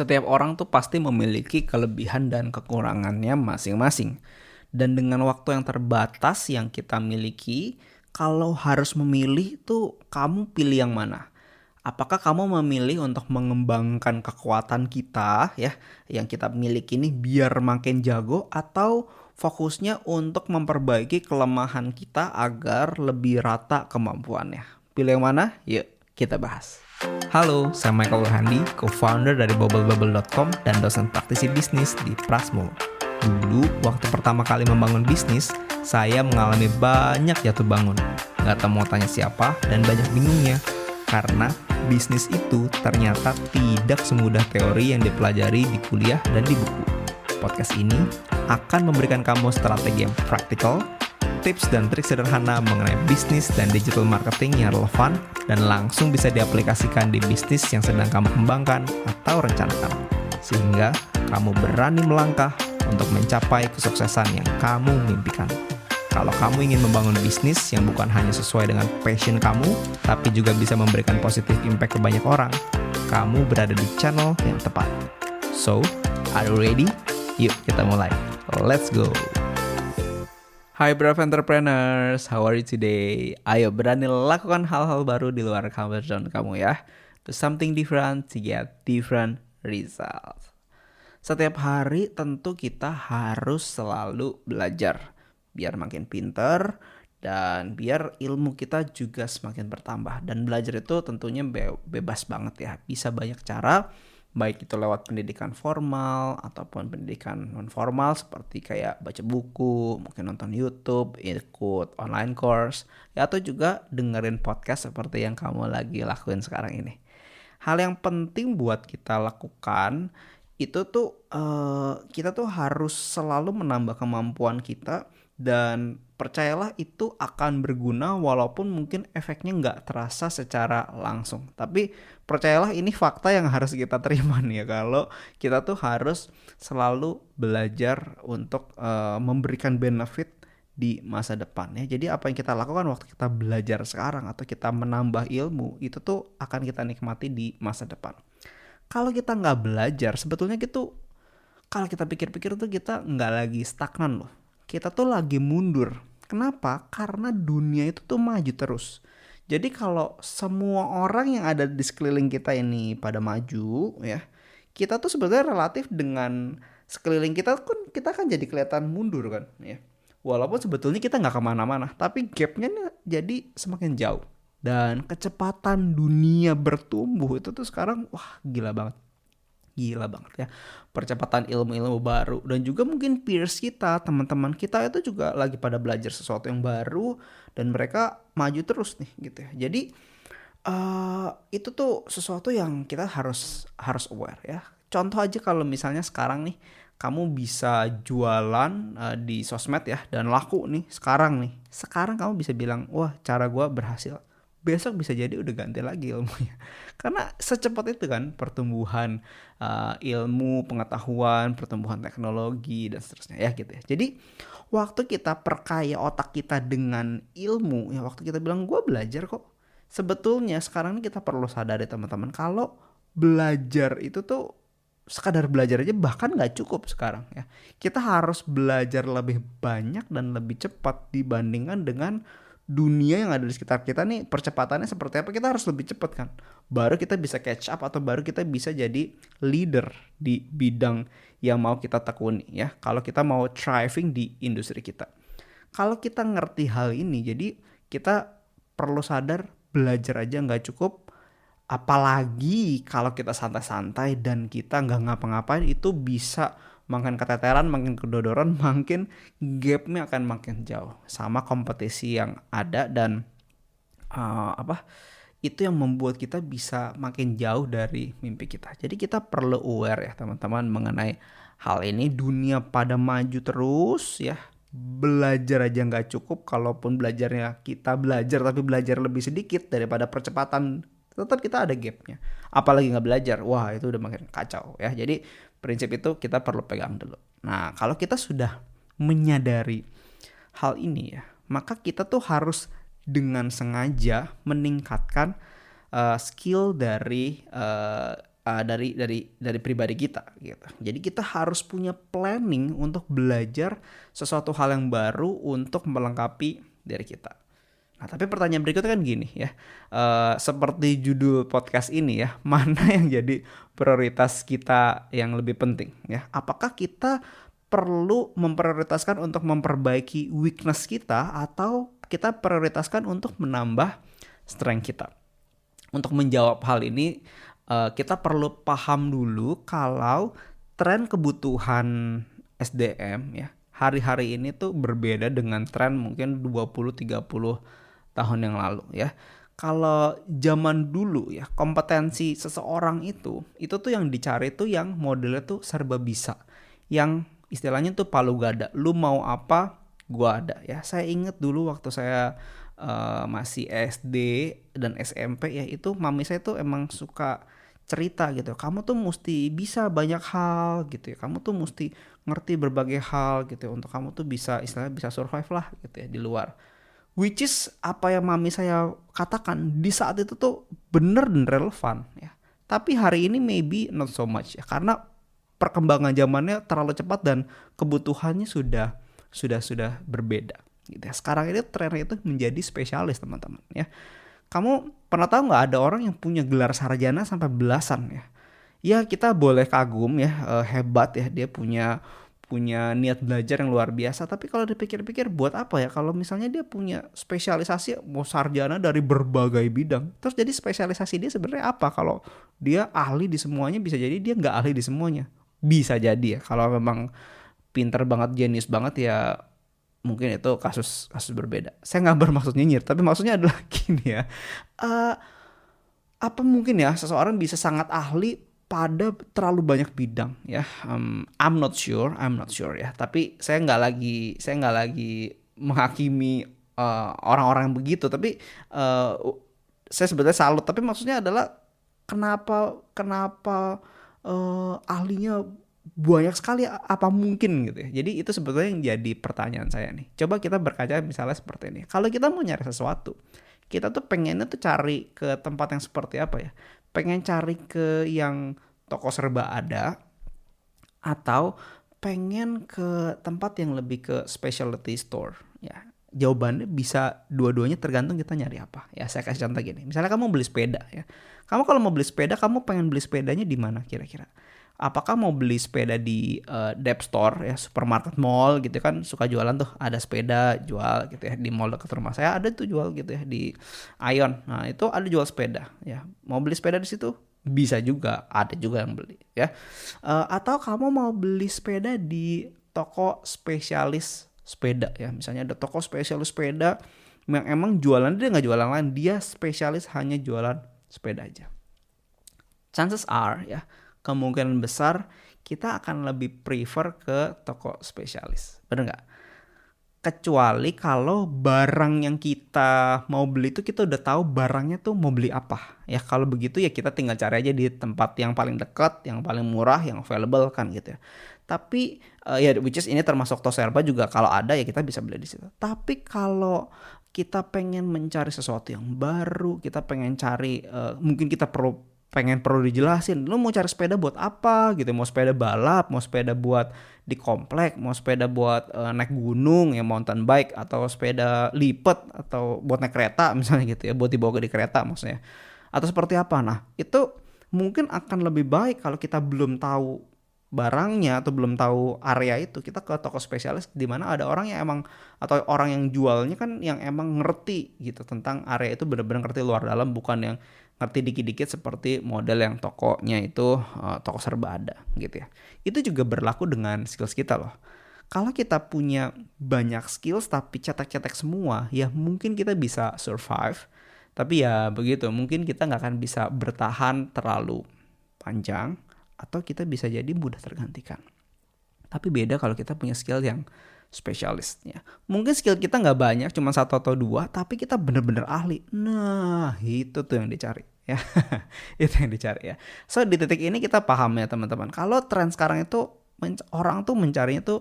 Setiap orang tuh pasti memiliki kelebihan dan kekurangannya masing-masing. Dan dengan waktu yang terbatas yang kita miliki, kalau harus memilih tuh kamu pilih yang mana? Apakah kamu memilih untuk mengembangkan kekuatan kita ya yang kita miliki ini biar makin jago, atau fokusnya untuk memperbaiki kelemahan kita agar lebih rata kemampuannya? Pilih yang mana? Yuk kita bahas. Halo, saya Michael Handi, co-founder dari bubblebubble.com dan dosen praktisi bisnis di Prasmo. Dulu, waktu pertama kali membangun bisnis, saya mengalami banyak jatuh bangun. Gak tahu mau tanya siapa dan banyak bingungnya. Karena bisnis itu ternyata tidak semudah teori yang dipelajari di kuliah dan di buku. Podcast ini akan memberikan kamu strategi yang praktikal, tips dan trik sederhana mengenai bisnis dan digital marketing yang relevan dan langsung bisa diaplikasikan di bisnis yang sedang kamu kembangkan atau rencanakan. Sehingga kamu berani melangkah untuk mencapai kesuksesan yang kamu mimpikan. Kalau kamu ingin membangun bisnis yang bukan hanya sesuai dengan passion kamu, tapi juga bisa memberikan positive impact ke banyak orang, kamu berada di channel yang tepat. So, are you ready? Yuk kita mulai. Let's go! Hai brave entrepreneurs, how are you today? Ayo berani lakukan hal-hal baru di luar comfort zone kamu ya. Do something different to get different results. Setiap hari tentu kita harus selalu belajar biar makin pinter dan biar ilmu kita juga semakin bertambah. Dan belajar itu tentunya bebas banget ya. Bisa banyak cara, baik itu lewat pendidikan formal ataupun pendidikan non formal seperti kayak baca buku, mungkin nonton YouTube, ikut online course, ya atau juga dengerin podcast seperti yang kamu lagi lakuin sekarang ini. Hal yang penting buat kita lakukan itu tuh kita tuh harus selalu menambah kemampuan kita, dan percayalah itu akan berguna walaupun mungkin efeknya nggak terasa secara langsung. Tapi percayalah ini fakta yang harus kita terima nih ya, kalau kita tuh harus selalu belajar untuk memberikan benefit di masa depan ya. Jadi apa yang kita lakukan waktu kita belajar sekarang atau kita menambah ilmu itu tuh akan kita nikmati di masa depan. Kalau kita nggak belajar, sebetulnya gitu, kalau kita pikir-pikir tuh kita nggak lagi stagnan loh. Kita tuh lagi mundur. Kenapa? Karena dunia itu tuh maju terus. Jadi kalau semua orang yang ada di sekeliling kita ini pada maju ya, kita tuh sebenarnya relatif dengan sekeliling kita kan jadi kelihatan mundur kan ya. Walaupun sebetulnya kita nggak kemana-mana, tapi gapnya jadi semakin jauh. Dan kecepatan dunia bertumbuh itu tuh sekarang wah gila banget ya. Percepatan ilmu-ilmu baru dan juga mungkin peers kita, teman-teman kita itu juga lagi pada belajar sesuatu yang baru dan mereka maju terus nih gitu ya. Jadi itu tuh sesuatu yang kita harus aware ya. Contoh aja kalau misalnya sekarang nih kamu bisa jualan di sosmed ya dan laku nih sekarang kamu bisa bilang wah cara gue berhasil. Besok bisa jadi udah ganti lagi ilmunya. Karena secepat itu kan pertumbuhan ilmu, pengetahuan, pertumbuhan teknologi dan seterusnya ya gitu ya. Jadi waktu kita perkaya otak kita dengan ilmu ya, waktu kita bilang gue belajar kok. Sebetulnya sekarang ini kita perlu sadari teman-teman, kalau belajar itu tuh sekadar belajar aja bahkan gak cukup sekarang ya. Kita harus belajar lebih banyak dan lebih cepat dibandingkan dengan dunia yang ada di sekitar kita nih. Percepatannya seperti apa, kita harus lebih cepat kan, baru kita bisa catch up atau baru kita bisa jadi leader di bidang yang mau kita tekuni ya, kalau kita mau thriving di industri kita. Kalau kita ngerti hal ini, jadi kita perlu sadar belajar aja nggak cukup, apalagi kalau kita santai-santai dan kita nggak ngapa-ngapain, itu bisa makin keteteran, makin kedodoran, makin gapnya akan makin jauh sama kompetisi yang ada. Dan itu yang membuat kita bisa makin jauh dari mimpi kita. Jadi kita perlu aware ya teman-teman mengenai hal ini. Dunia pada maju terus ya, belajar aja nggak cukup. Kalaupun belajarnya kita belajar tapi belajar lebih sedikit daripada percepatan, tetap kita ada gapnya. Apalagi nggak belajar, wah itu udah makin kacau ya. Jadi prinsip itu kita perlu pegang dulu. Nah kalau kita sudah menyadari hal ini ya, maka kita tuh harus dengan sengaja meningkatkan skill dari dari pribadi kita gitu. Jadi kita harus punya planning untuk belajar sesuatu hal yang baru untuk melengkapi diri kita. Nah, tapi pertanyaan berikutnya kan gini ya, seperti judul podcast ini ya, mana yang jadi prioritas kita yang lebih penting ya? Apakah kita perlu memprioritaskan untuk memperbaiki weakness kita atau kita prioritaskan untuk menambah strength kita? Untuk menjawab hal ini, kita perlu paham dulu kalau tren kebutuhan SDM ya hari-hari ini tuh berbeda dengan tren mungkin 20-30 tahun yang lalu ya. Kalau zaman dulu ya, kompetensi seseorang itu tuh yang dicari tuh yang modelnya tuh serba bisa. Yang istilahnya tuh palu gada. Lu mau apa, gua ada ya. Saya inget dulu waktu saya masih SD dan SMP ya, itu mami saya tuh emang suka cerita gitu. Kamu tuh mesti bisa banyak hal gitu ya. Kamu tuh mesti ngerti berbagai hal gitu ya, untuk kamu tuh bisa istilahnya bisa survive lah gitu ya di luar. Which is apa yang mami saya katakan di saat itu tuh bener dan relevan ya. Tapi hari ini maybe not so much ya, karena perkembangan zamannya terlalu cepat dan kebutuhannya sudah berbeda gitu ya. Sekarang ini trennya itu menjadi spesialis teman-teman ya. Kamu pernah tahu nggak ada orang yang punya gelar sarjana sampai belasan ya? Ya kita boleh kagum ya, hebat ya, dia punya niat belajar yang luar biasa. Tapi kalau dipikir-pikir buat apa ya kalau misalnya dia punya spesialisasi mau sarjana dari berbagai bidang. Terus jadi spesialisasi dia sebenarnya apa? Kalau dia ahli di semuanya, bisa jadi dia nggak ahli di semuanya. Bisa jadi ya kalau memang pinter banget, jenius banget ya, mungkin itu kasus berbeda. Saya nggak bermaksud nyinyir, tapi maksudnya adalah gini ya. Apa mungkin ya seseorang bisa sangat ahli pada terlalu banyak bidang ya. I'm not sure ya. Tapi saya nggak lagi menghakimi orang-orang yang begitu. Tapi saya sebetulnya salut. Tapi maksudnya adalah kenapa ahlinya banyak sekali, apa mungkin gitu ya. Jadi itu sebetulnya yang jadi pertanyaan saya nih. Coba kita berkaca misalnya seperti ini. Kalau kita mau nyari sesuatu, kita tuh pengennya tuh cari ke tempat yang seperti apa ya? Pengen cari ke yang toko serba ada, atau pengen ke tempat yang lebih ke specialty store ya. Jawabannya bisa dua-duanya, tergantung kita nyari apa ya. Saya kasih contoh gini, misalnya kamu beli sepeda ya. Kamu kalau mau beli sepeda, kamu pengen beli sepedanya di mana kira-kira? Apakah mau beli sepeda di Dep Store ya, supermarket mall gitu kan, suka jualan tuh, ada sepeda jual gitu ya di mall dekat rumah saya, ada tuh jual gitu ya di Ion. Nah itu ada jual sepeda ya. Mau beli sepeda di situ bisa juga, ada juga yang beli ya. Atau kamu mau beli sepeda di toko spesialis sepeda ya, misalnya ada toko spesialis sepeda yang emang jualan, dia nggak jualan lain, dia spesialis hanya jualan sepeda aja. Chances are ya, kemungkinan besar kita akan lebih prefer ke toko spesialis. Bener nggak? Kecuali kalau barang yang kita mau beli itu kita udah tahu barangnya tuh mau beli apa. Ya kalau begitu ya kita tinggal cari aja di tempat yang paling dekat, yang paling murah, yang available kan gitu ya. Tapi ya which is ini termasuk Toserba juga, kalau ada ya kita bisa beli di situ. Tapi kalau kita pengen mencari sesuatu yang baru, kita pengen cari mungkin kita perlu dijelasin, lu mau cari sepeda buat apa gitu, mau sepeda balap, mau sepeda buat di komplek, mau sepeda buat naik gunung ya, mountain bike, atau sepeda lipat, atau buat naik kereta misalnya gitu ya, buat dibawa di kereta maksudnya, atau seperti apa. Nah itu mungkin akan lebih baik kalau kita belum tahu barangnya atau belum tahu area itu, kita ke toko spesialis di mana ada orang yang emang, atau orang yang jualnya kan yang emang ngerti gitu tentang area itu, benar-benar ngerti luar dalam, bukan yang ngerti dikit-dikit seperti model yang tokonya itu toko serba ada gitu ya. Itu juga berlaku dengan skills kita loh. Kalau kita punya banyak skills tapi cetek-cetek semua, ya mungkin kita bisa survive. Tapi ya begitu, mungkin kita nggak akan bisa bertahan terlalu panjang, atau kita bisa jadi mudah tergantikan. Tapi beda kalau kita punya skill yang spesialisnya. Mungkin skill kita nggak banyak, cuma 1 atau 2, tapi kita bener-bener ahli. Nah itu tuh yang dicari ya. Itu yang dicari ya. So di titik ini kita paham ya teman-teman, kalau tren sekarang itu orang tuh mencarinya tuh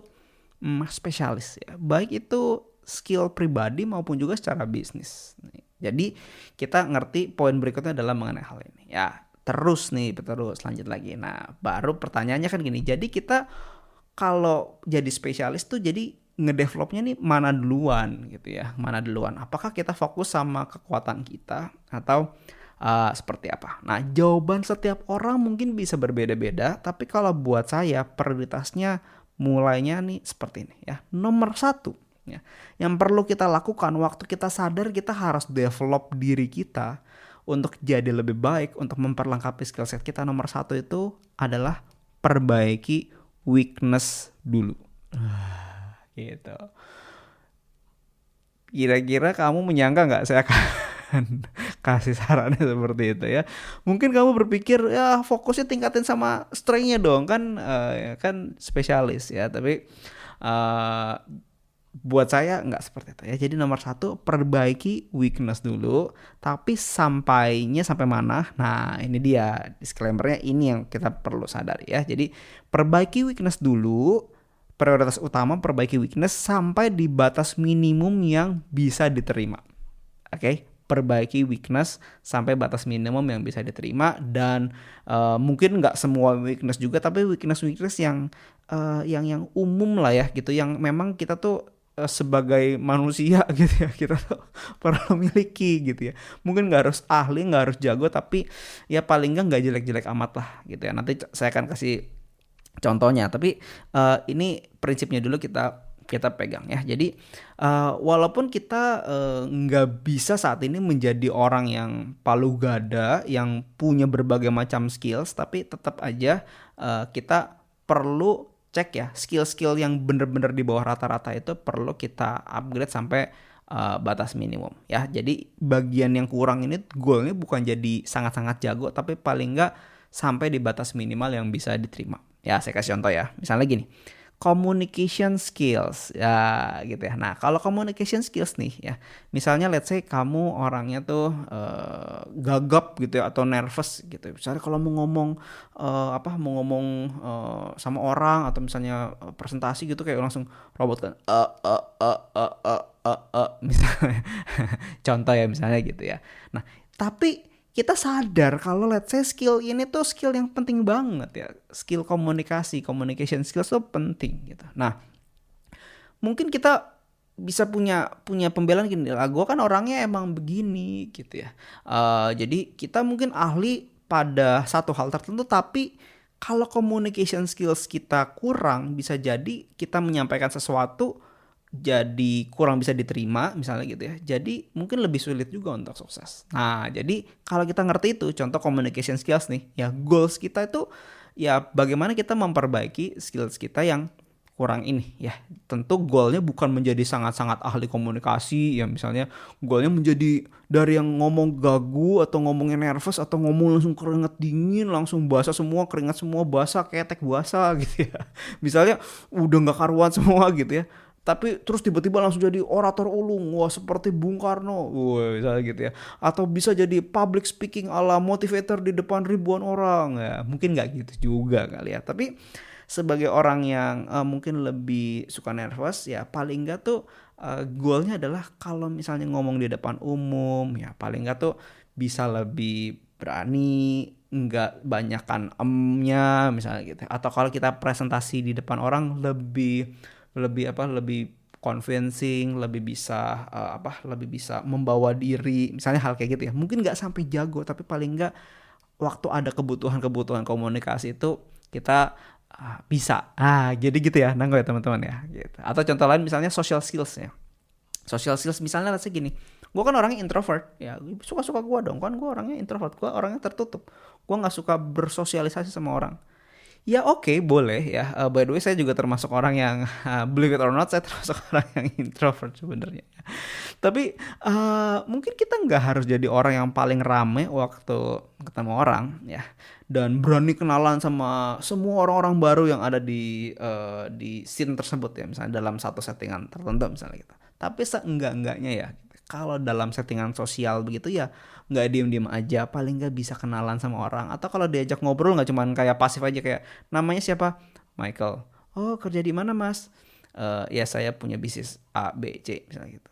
spesialis ya, baik itu skill pribadi maupun juga secara bisnis. Jadi kita ngerti poin berikutnya adalah mengenai hal ini ya. terus lanjut lagi. Nah, baru pertanyaannya kan gini. Jadi kita kalau jadi spesialis tuh jadi ngedevelopnya nih mana duluan gitu ya. Mana duluan? Apakah kita fokus sama kekuatan kita atau seperti apa? Nah, jawaban setiap orang mungkin bisa berbeda-beda, tapi kalau buat saya prioritasnya mulainya nih seperti ini ya. Nomor satu ya, yang perlu kita lakukan waktu kita sadar kita harus develop diri kita untuk jadi lebih baik, untuk memperlengkapi skill set kita. Nomor satu itu adalah perbaiki weakness dulu. Gitu. Kira-kira kamu menyangka nggak saya akan kasih sarannya seperti itu ya? Mungkin kamu berpikir ya fokusnya tingkatin sama strength-nya dong kan, kan spesialis ya. Tapi buat saya nggak seperti itu ya. Jadi nomor satu perbaiki weakness dulu. Tapi sampai mana? Nah ini dia disclaimer-nya, ini yang kita perlu sadari ya. Jadi perbaiki weakness dulu. Prioritas utama perbaiki weakness sampai di batas minimum yang bisa diterima. Oke, perbaiki weakness sampai batas minimum yang bisa diterima. Dan mungkin nggak semua weakness juga, tapi weakness yang umum lah ya gitu, yang memang kita tuh sebagai manusia gitu ya, kita tuh perlu miliki gitu ya. Mungkin nggak harus ahli, nggak harus jago, tapi ya paling nggak jelek-jelek amat lah gitu ya. Nanti saya akan kasih contohnya, tapi ini prinsipnya dulu kita pegang ya. Jadi walaupun kita nggak bisa saat ini menjadi orang yang palu gada, yang punya berbagai macam skills, tapi tetap aja kita perlu cek ya, skill-skill yang bener-bener di bawah rata-rata itu perlu kita upgrade sampai batas minimum ya. Jadi bagian yang kurang ini goalnya bukan jadi sangat-sangat jago, tapi paling nggak sampai di batas minimal yang bisa diterima. Ya, saya kasih contoh ya. Misalnya gini, communication skills ya gitu ya. Nah, kalau communication skills nih ya, misalnya let's say kamu orangnya tuh gagap gitu ya, atau nervous gitu. Misalnya kalau mau ngomong sama orang, atau misalnya presentasi gitu kayak langsung robot kan. Misalnya contoh ya, misalnya gitu ya. Nah, tapi kita sadar kalau let's say skill ini tuh skill yang penting banget ya. Skill communication skills tuh penting gitu. Nah, mungkin kita bisa punya pembelaan gini, lah gue kan orangnya emang begini gitu ya. Jadi kita mungkin ahli pada satu hal tertentu, tapi kalau communication skills kita kurang, bisa jadi kita menyampaikan sesuatu jadi kurang bisa diterima misalnya gitu ya. Jadi mungkin lebih sulit juga untuk sukses. Nah, jadi kalau kita ngerti itu contoh communication skills nih, ya goals kita itu ya bagaimana kita memperbaiki skills kita yang kurang ini ya. Tentu goalnya bukan menjadi sangat-sangat ahli komunikasi ya, misalnya goalnya menjadi dari yang ngomong gagu atau ngomongnya nervous atau ngomong langsung keringat dingin, langsung basah semua, keringat semua basah, ketek basah gitu ya. Misalnya udah nggak karuan semua gitu ya, tapi terus tiba-tiba langsung jadi orator ulung, wah seperti Bung Karno, wah misalnya gitu ya. Atau bisa jadi public speaking ala motivator di depan ribuan orang ya. Mungkin nggak gitu juga kali ya. Tapi sebagai orang yang mungkin lebih suka nervous ya, paling nggak tuh goalnya adalah kalau misalnya ngomong di depan umum ya, paling nggak tuh bisa lebih berani, nggak banyakan emnya misalnya gitu. Atau kalau kita presentasi di depan orang lebih convincing, lebih bisa lebih bisa membawa diri, misalnya hal kayak gitu ya. Mungkin nggak sampai jago, tapi paling nggak waktu ada kebutuhan komunikasi itu kita bisa. Jadi gitu ya, nanggung ya teman-teman ya. Gitu. Atau contoh lain misalnya social skills ya. Social skills misalnya let's say gini, gue kan orangnya introvert ya, suka-suka gue dong kan, gue orangnya introvert, gue orangnya tertutup, gue nggak suka bersosialisasi sama orang. Ya oke, boleh ya. By the way saya juga termasuk orang yang believe it or not, saya termasuk orang yang introvert sebenarnya. Tapi mungkin kita nggak harus jadi orang yang paling rame waktu ketemu orang ya, dan berani kenalan sama semua orang-orang baru yang ada di scene tersebut ya, misalnya dalam satu settingan tertentu misalnya gitu. Tapi seenggak-enggaknya ya, kalau dalam settingan sosial begitu ya nggak diem-diem aja, paling nggak bisa kenalan sama orang. Atau kalau diajak ngobrol nggak cuman kayak pasif aja, kayak namanya siapa, Michael, oh kerja di mana mas, ya saya punya bisnis A B C misalnya gitu.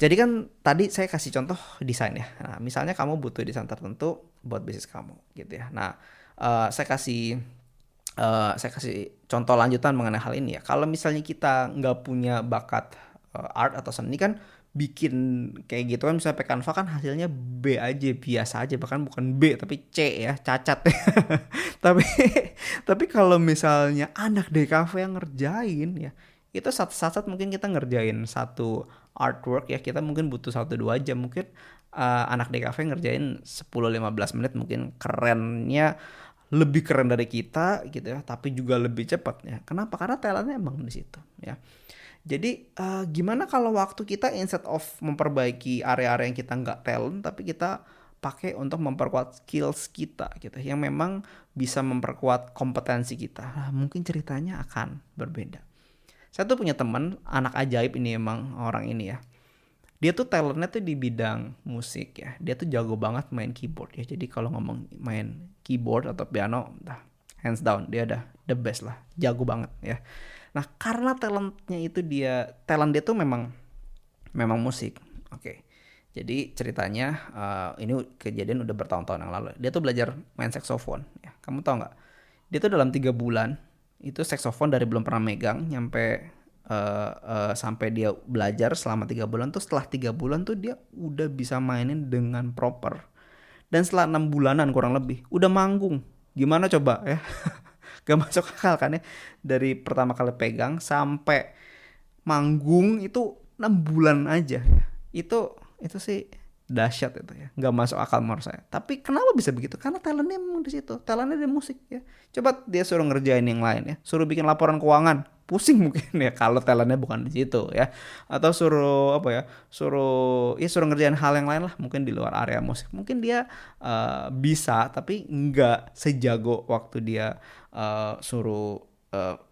Jadi kan tadi saya kasih contoh desain ya. Nah, misalnya kamu butuh desain tertentu buat bisnis kamu gitu ya. Nah, saya kasih contoh lanjutan mengenai hal ini ya. Kalau misalnya kita nggak punya bakat art atau seni kan, bikin kayak gitu kan misalnya pakai Canva kan hasilnya B aja, biasa aja, bahkan bukan B tapi C ya, cacat. Tapi tapi kalau misalnya anak DKV yang ngerjain ya, itu saat-saat mungkin kita ngerjain satu artwork ya, kita mungkin butuh 1-2 jam, mungkin anak DKV ngerjain 10-15 menit, mungkin kerennya lebih keren dari kita gitu ya, tapi juga lebih cepat ya. Kenapa? Karena talentnya emang di situ ya. Jadi gimana kalau waktu kita instead of memperbaiki area-area yang kita nggak talent, tapi kita pakai untuk memperkuat skills kita gitu, yang memang bisa memperkuat kompetensi kita. Nah, mungkin ceritanya akan berbeda. Saya tuh punya teman anak ajaib ini, emang orang ini ya. Dia tuh talentnya tuh di bidang musik ya. Dia tuh jago banget main keyboard ya. Jadi kalau ngomong main keyboard atau piano, hands down dia udah the best lah. Jago banget ya. Nah, karena talent dia tuh memang musik. Oke. Jadi ceritanya ini kejadian udah bertahun-tahun yang lalu. Dia tuh belajar main saksofon ya. Kamu tahu nggak? Dia tuh dalam 3 bulan itu saksofon dari belum pernah megang sampai dia belajar selama 3 bulan tuh, setelah 3 bulan tuh dia udah bisa mainin dengan proper, dan setelah 6 bulanan kurang lebih udah manggung. Gimana coba ya? Gak masuk akal kan ya, dari pertama kali pegang sampai manggung itu 6 bulan aja ya. Itu sih dahsyat itu ya, nggak masuk akal menurut saya. Tapi kenapa bisa begitu? Karena talentnya memang di situ, talentnya di musik ya. Coba dia suruh ngerjain yang lain ya, suruh bikin laporan keuangan, pusing mungkin ya kalau talentnya bukan di situ ya. Atau suruh suruh ngerjain hal yang lain lah, mungkin di luar area musik, mungkin dia bisa, tapi nggak sejago waktu dia suruh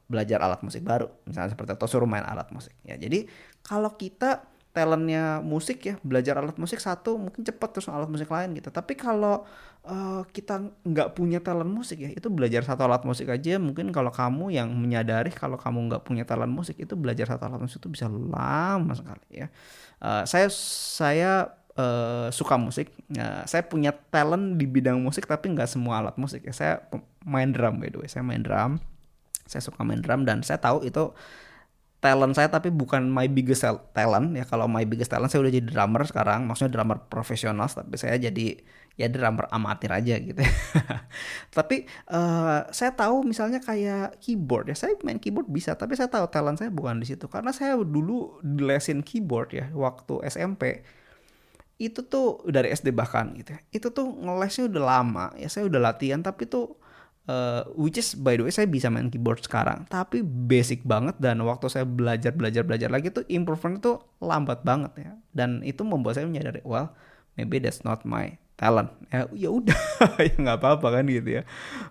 belajar alat musik baru misalnya seperti itu, atau suruh main alat musik ya. Jadi kalau kita talentnya musik ya, belajar alat musik satu mungkin cepat, terus alat musik lain gitu. Tapi kalau kita nggak punya talent musik ya, itu belajar satu alat musik aja mungkin, kalau kamu yang menyadari kalau kamu nggak punya talent musik, itu belajar satu alat musik itu bisa lama sekali ya. Saya suka musik. Saya punya talent di bidang musik tapi nggak semua alat musik ya. Saya main drum, by the way, saya main drum. Saya suka main drum dan saya tahu itu talent saya, tapi bukan my biggest talent ya. Kalau my biggest talent, saya udah jadi drummer sekarang, maksudnya drummer profesional, tapi saya jadi ya drummer amatir aja gitu. Tapi saya tahu misalnya kayak keyboard ya, saya main keyboard bisa, tapi saya tahu talent saya bukan di situ, karena saya dulu lesin keyboard ya waktu SMP. Itu tuh dari SD bahkan gitu ya. Itu tuh ngelesnya udah lama ya, saya udah latihan, tapi tuh which is by the way saya bisa main keyboard sekarang, tapi basic banget, dan waktu saya belajar lagi tuh improvementnya tuh lambat banget ya. Dan itu membuat saya menyadari, well maybe that's not my talent ya udah. Ya nggak apa-apa kan gitu ya.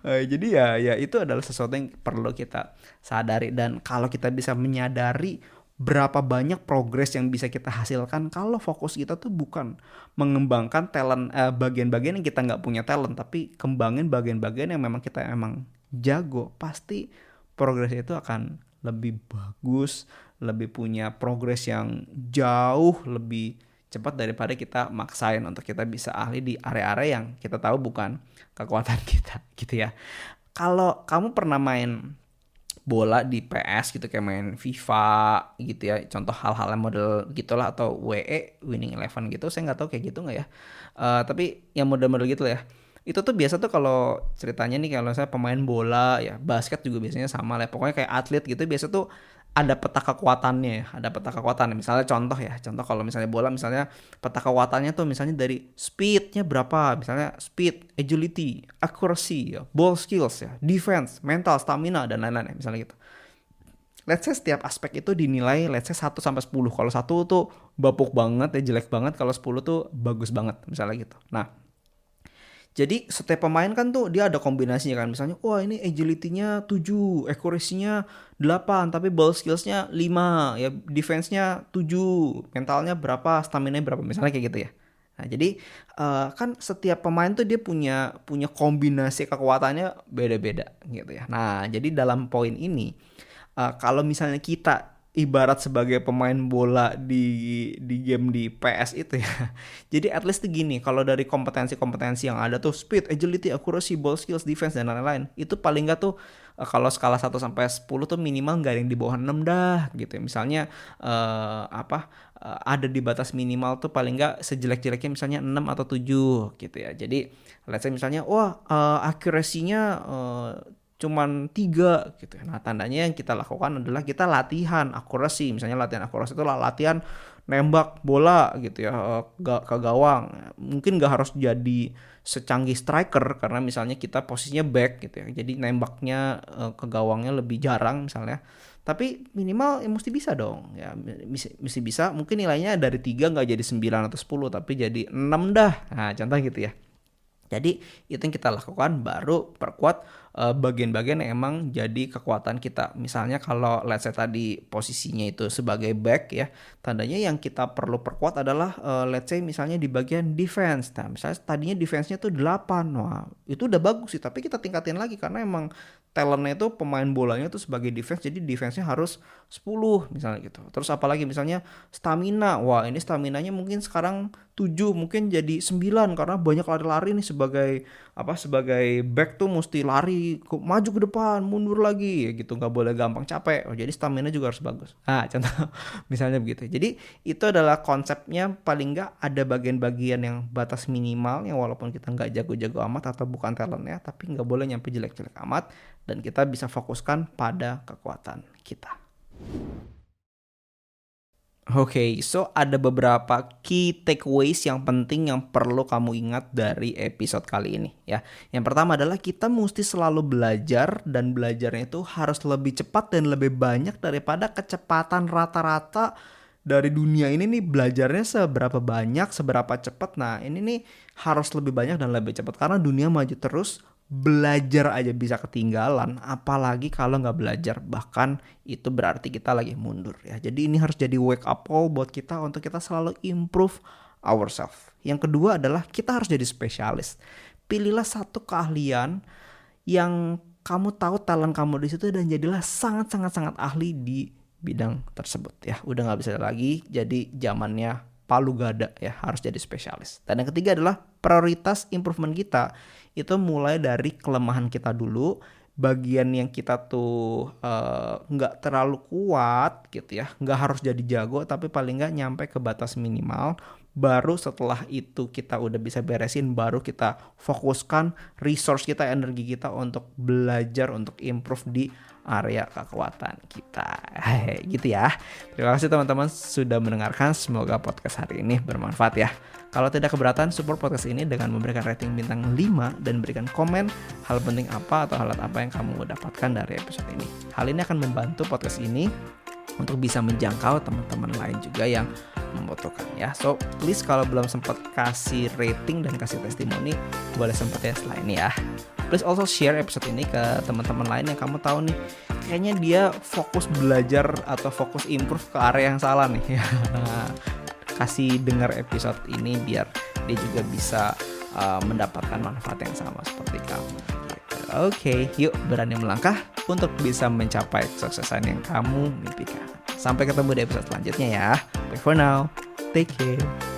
Jadi ya itu adalah sesuatu yang perlu kita sadari, dan kalau kita bisa menyadari berapa banyak progres yang bisa kita hasilkan kalau fokus kita tuh bukan mengembangkan talent bagian-bagian yang kita nggak punya talent, tapi kembangin bagian-bagian yang memang kita emang jago, pasti progresnya itu akan lebih bagus, lebih punya progres yang jauh lebih cepat daripada kita maksain untuk kita bisa ahli di area-area yang kita tahu bukan kekuatan kita gitu ya. Kalau kamu pernah main bola di PS gitu, kayak main FIFA gitu ya, contoh hal-hal model gitulah, atau WE Winning Eleven gitu, saya nggak tahu kayak gitu nggak ya. Tapi yang model-model gitu ya, itu tuh biasa tuh kalau ceritanya nih, kalau saya pemain bola ya, basket juga biasanya sama lah, pokoknya kayak atlet gitu, biasa tuh ada peta kekuatannya ya, ada peta kekuatan. Misalnya contoh kalau misalnya bola, misalnya peta kekuatannya tuh misalnya dari speednya berapa, misalnya speed, agility, accuracy, ya, ball skills ya, defense, mental, stamina, dan lain-lain ya, misalnya gitu. Let's say setiap aspek itu dinilai, let's say 1-10. Kalau 1 tuh bapuk banget ya, jelek banget, kalau 10 tuh bagus banget misalnya gitu. Nah, jadi setiap pemain kan tuh dia ada kombinasinya kan. Misalnya, wah ini agility-nya 7, accuracy-nya 8, tapi ball skills-nya 5, ya defense-nya 7, mentalnya berapa, stamina-nya berapa, misalnya kayak gitu ya. Nah, jadi kan setiap pemain tuh dia punya kombinasi kekuatannya beda-beda gitu ya. Nah, jadi dalam poin ini, kalau misalnya kita ibarat sebagai pemain bola di game di PS itu ya. Jadi at least tuh gini, kalau dari kompetensi-kompetensi yang ada tuh speed, agility, accuracy, ball skills, defense dan lain-lain, itu paling enggak tuh kalau skala 1 sampai 10 tuh minimal enggak ada yang di bawah 6 dah gitu ya. Misalnya ada di batas minimal tuh paling enggak sejelek-jeleknya misalnya 6 atau 7 gitu ya. Jadi let's say misalnya accuracy-nya cuman 3 gitu. Nah, tandanya yang kita lakukan adalah kita latihan akurasi. Misalnya latihan akurasi itu latihan nembak bola gitu ya ke gawang. Mungkin gak harus jadi secanggih striker karena misalnya kita posisinya back gitu ya. Jadi nembaknya ke gawangnya lebih jarang misalnya. Tapi minimal ya mesti bisa dong. Ya mesti bisa. Mungkin nilainya dari 3 gak jadi 9 atau 10 tapi jadi 6 dah. Nah, contoh gitu ya. Jadi itu yang kita lakukan, baru perkuat bagian-bagian yang emang jadi kekuatan kita. Misalnya kalau let's say tadi posisinya itu sebagai back ya, tandanya yang kita perlu perkuat adalah let's say misalnya di bagian defense. Nah misalnya tadinya defense-nya tuh 8, wah itu udah bagus sih, tapi kita tingkatin lagi karena emang talentnya itu pemain bolanya tuh sebagai defense, jadi defense-nya harus 10 misalnya gitu. Terus apalagi misalnya stamina, wah ini staminanya mungkin sekarang 7 mungkin jadi 9 karena banyak lari-lari nih sebagai back tuh mesti lari maju ke depan mundur lagi ya gitu, nggak boleh gampang capek. Jadi stamina juga harus bagus. Nah contoh misalnya begitu. Jadi itu adalah konsepnya, paling nggak ada bagian-bagian yang batas minimal yang walaupun kita nggak jago-jago amat atau bukan talentnya, tapi nggak boleh nyampe jelek-jelek amat dan kita bisa fokuskan pada kekuatan kita. So ada beberapa key takeaways yang penting yang perlu kamu ingat dari episode kali ini ya. Yang pertama adalah kita mesti selalu belajar, dan belajarnya itu harus lebih cepat dan lebih banyak daripada kecepatan rata-rata dari dunia ini nih. Belajarnya seberapa banyak, seberapa cepat. Nah ini nih harus lebih banyak dan lebih cepat karena dunia maju terus. Belajar aja bisa ketinggalan, apalagi kalau nggak belajar, bahkan itu berarti kita lagi mundur ya. Jadi ini harus jadi wake up call buat kita untuk kita selalu improve ourselves. Yang kedua adalah kita harus jadi spesialis. Pilihlah satu keahlian yang kamu tahu talent kamu di situ dan jadilah sangat ahli di bidang tersebut ya. Udah nggak bisa lagi jadi zamannya palu gada ya, harus jadi spesialis. Dan yang ketiga adalah prioritas improvement kita itu mulai dari kelemahan kita dulu. Bagian yang kita tuh nggak terlalu kuat gitu ya, nggak harus jadi jago, tapi paling nggak nyampe ke batas minimal. Baru setelah itu kita udah bisa beresin, baru kita fokuskan resource kita, energi kita untuk belajar, untuk improve di area kekuatan kita. Gitu ya. Terima kasih teman-teman sudah mendengarkan. Semoga podcast hari ini bermanfaat ya. Kalau tidak keberatan, support podcast ini dengan memberikan rating bintang 5 dan berikan komen hal penting apa atau hal apa yang kamu dapatkan dari episode ini. Hal ini akan membantu podcast ini untuk bisa menjangkau teman-teman lain juga yang membutuhkan ya. So please kalau belum sempat kasih rating dan kasih testimoni, boleh sempat ya setelah ini ya. Please also share episode ini ke teman-teman lain yang kamu tahu nih kayaknya dia fokus belajar atau fokus improve ke area yang salah nih ya. Kasih dengar episode ini biar dia juga bisa mendapatkan manfaat yang sama seperti kamu. Oke, yuk berani melangkah untuk bisa mencapai kesuksesan yang kamu mimpikan. Sampai ketemu di episode selanjutnya ya. Bye for now. Take care.